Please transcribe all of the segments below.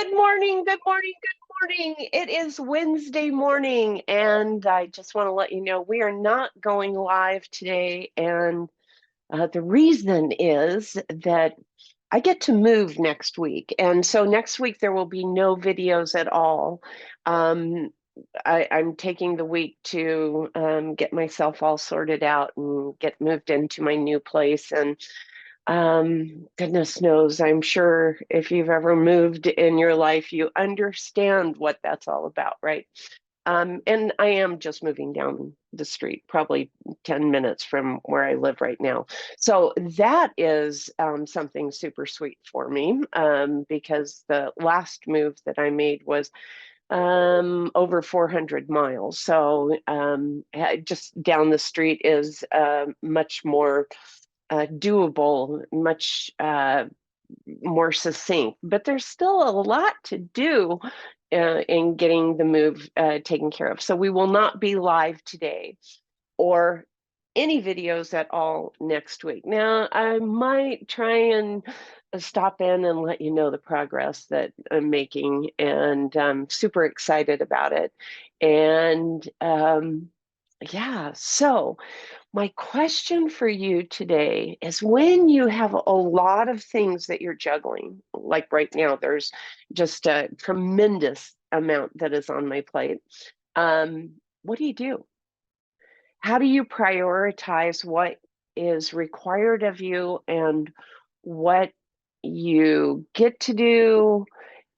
Good morning, good morning, good morning. It is Wednesday morning, and I just want to let you know we are not going live today. And the reason is that I get to move next week. And so next week there will be no videos at all. Um, I'm taking the week to get myself all sorted out and get moved into my new place. And goodness knows, I'm sure if you've ever moved in your life, you understand what that's all about, right? And I am just moving down the street, probably 10 minutes from where I live right now. So that is something super sweet for me because the last move that I made was over 400 miles. So just down the street is much more doable, much more succinct, but there's still a lot to do in getting the move taken care of. So we will not be live today or any videos at all next week. Now, I might try and stop in and let you know the progress that I'm making, and I'm super excited about it. And yeah, so my question for you today is when you have a lot of things that you're juggling, like right now, there's just a tremendous amount that is on my plate. What do you do? How do you prioritize what is required of you and what you get to do?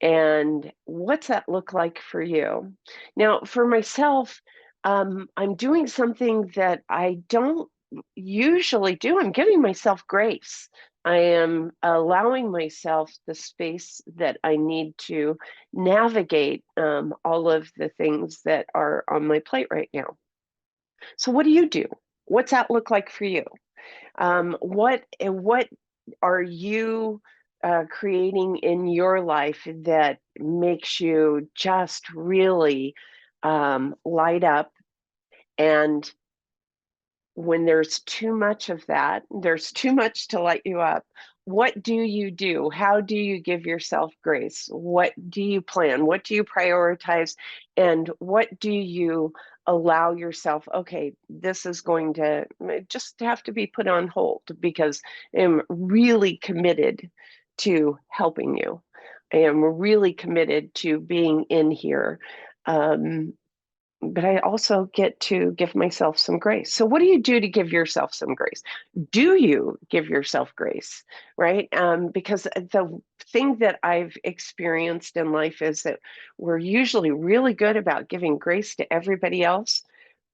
And what's that look like for you? Now, for myself, I'm doing something that I don't usually do. I'm giving myself grace. I am allowing myself the space that I need to navigate all of the things that are on my plate right now. So what do you do? What's that look like for you? What are you creating in your life that makes you just really light up? And when there's too much of that, there's too much to light you up. What do you do? How do you give yourself grace? What do you plan? What do you prioritize? And what do you allow yourself? Okay, this is going to just have to be put on hold because I'm really committed to helping you. I am really committed to being in here. Um, but I also get to give myself some grace. So, what do you do to give yourself some grace? Do you give yourself grace, right? Because the thing that I've experienced in life is that we're usually really good about giving grace to everybody else,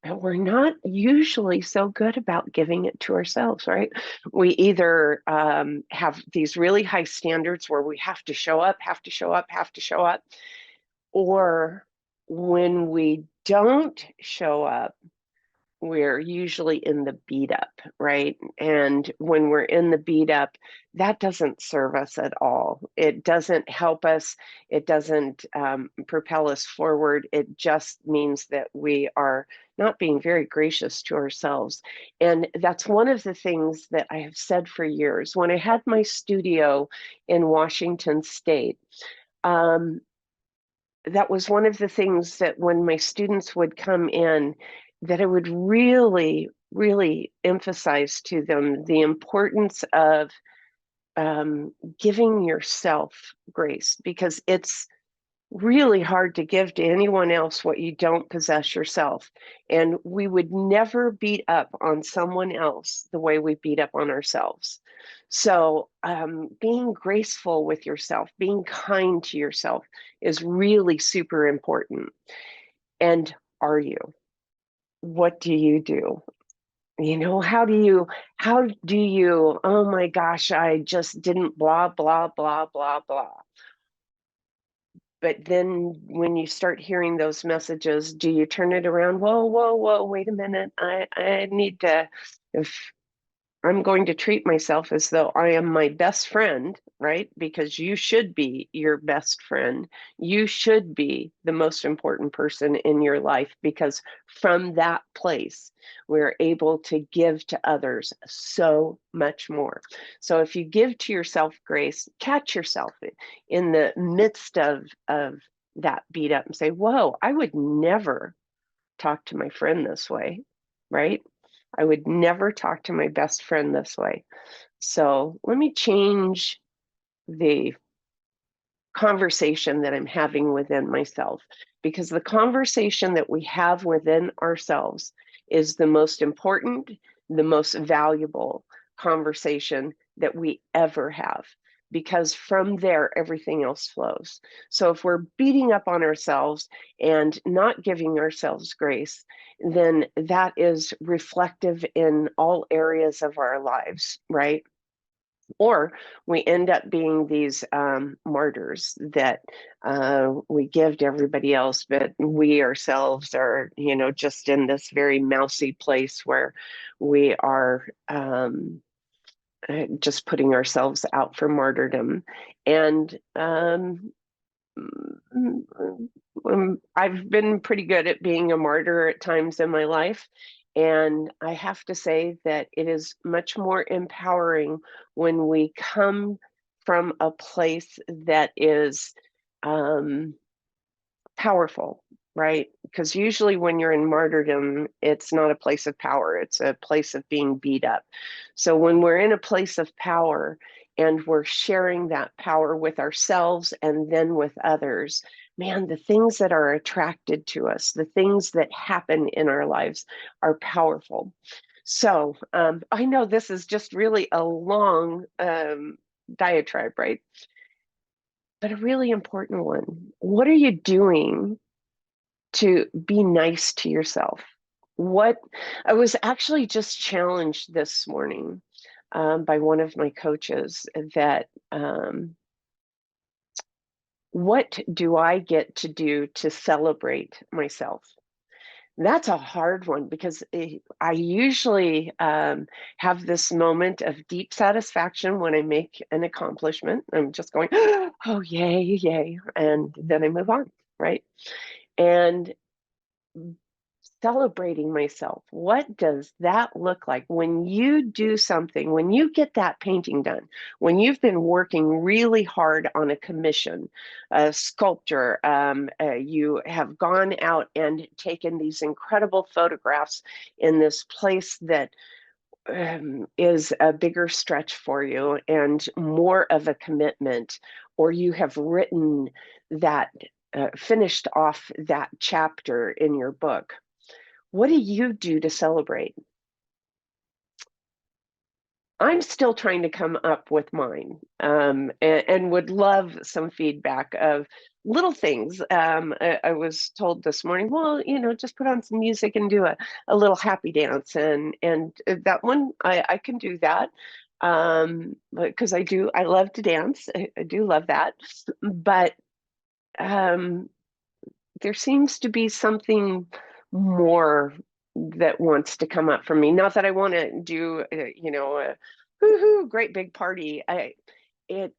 but we're not usually so good about giving it to ourselves, right? We either have these really high standards where we have to show up, have to show up, have to show up, or when we don't show up, we're usually in the beat up, right? And when we're in the beat up, that doesn't serve us at all. It doesn't help us. It doesn't propel us forward. It just means that we are not being very gracious to ourselves. And that's one of the things that I have said for years. When I had my studio in Washington State, um, that was one of the things that when my students would come in, that I would really, really emphasize to them the importance of giving yourself grace because it's really hard to give to anyone else what you don't possess yourself. And we would never beat up on someone else the way we beat up on ourselves. So, being graceful with yourself, being kind to yourself is really super important. And are you? What do you do? How do you, oh my gosh, I just didn't blah, blah, blah, blah, blah. But then when you start hearing those messages, do you turn it around? Whoa, whoa, whoa, wait a minute. I need to, if I'm going to treat myself as though I am my best friend, right? Because you should be your best friend. You should be the most important person in your life, because from that place, we're able to give to others so much more. So if you give to yourself grace, catch yourself in the midst of that beat up and say, whoa, I would never talk to my friend this way, right? I would never talk to my best friend this way. So let me change the conversation that I'm having within myself, because the conversation that we have within ourselves is the most important, the most valuable conversation that we ever have, because from there everything else flows. So if we're beating up on ourselves and not giving ourselves grace, then that is reflective in all areas of our lives, right? Or we end up being these martyrs that we give to everybody else, but we ourselves are, just in this very mousy place where we are just putting ourselves out for martyrdom. And I've been pretty good at being a martyr at times in my life. And I have to say that it is much more empowering when we come from a place that is um, powerful, right? Because usually when you're in martyrdom, it's not a place of power, it's a place of being beat up. So when we're in a place of power and we're sharing that power with ourselves and then with others, man, the things that are attracted to us, the things that happen in our lives are powerful. So I know this is just really a long diatribe, right? But a really important one. What are you doing to be nice to yourself? What I was actually just challenged this morning by one of my coaches that what do I get to do to celebrate myself? That's a hard one, because I usually have this moment of deep satisfaction when I make an accomplishment. I'm just going, oh, yay, yay. And then I move on, right? And celebrating myself. What does that look like when you do something, when you get that painting done, when you've been working really hard on a commission, a sculpture, you have gone out and taken these incredible photographs in this place that is a bigger stretch for you and more of a commitment, or you have written that, finished off that chapter in your book. What do you do to celebrate? I'm still trying to come up with mine, and would love some feedback of little things. I was told this morning, well, just put on some music and do a little happy dance, and that one I can do that, because I love to dance. I do love that, but um, there seems to be something more that wants to come up for me. Not that I want to do, a hoo great big party. It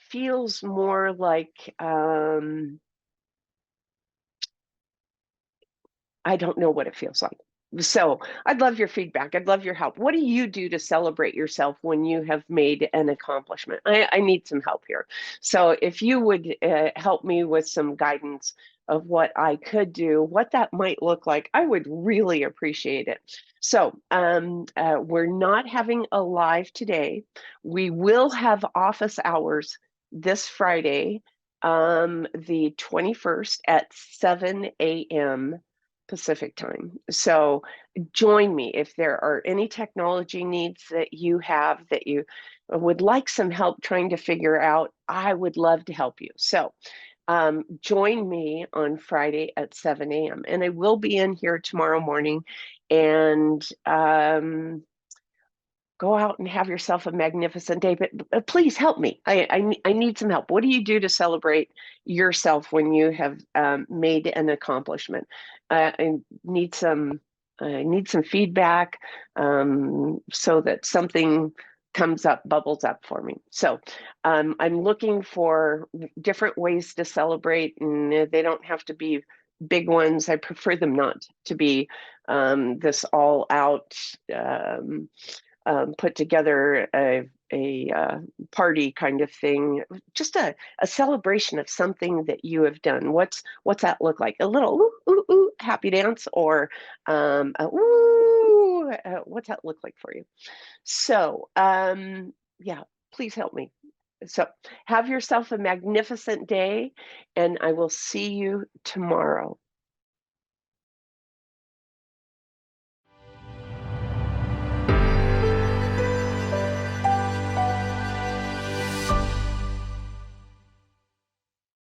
feels more like I don't know what it feels like. So I'd love your feedback. I'd love your help. What do you do to celebrate yourself when you have made an accomplishment? I need some help here. So if you would help me with some guidance of what I could do, what that might look like, I would really appreciate it. So we're not having a live today. We will have office hours this Friday, the 21st at 7 a.m. Pacific time. So join me if there are any technology needs that you have that you would like some help trying to figure out. I would love to help you. So join me on Friday at 7 a.m. And I will be in here tomorrow morning, and go out and have yourself a magnificent day. But please help me. I need some help. What do you do to celebrate yourself when you have made an accomplishment? I need some I need some feedback so that something comes up, bubbles up for me. So I'm looking for different ways to celebrate, and they don't have to be big ones. I prefer them not to be this all out put together a party kind of thing, just a celebration of something that you have done. What's that look like? A little ooh, ooh, ooh, happy dance, or ooh, what's that look like for you? So yeah, please help me. So have yourself a magnificent day, and I will see you tomorrow.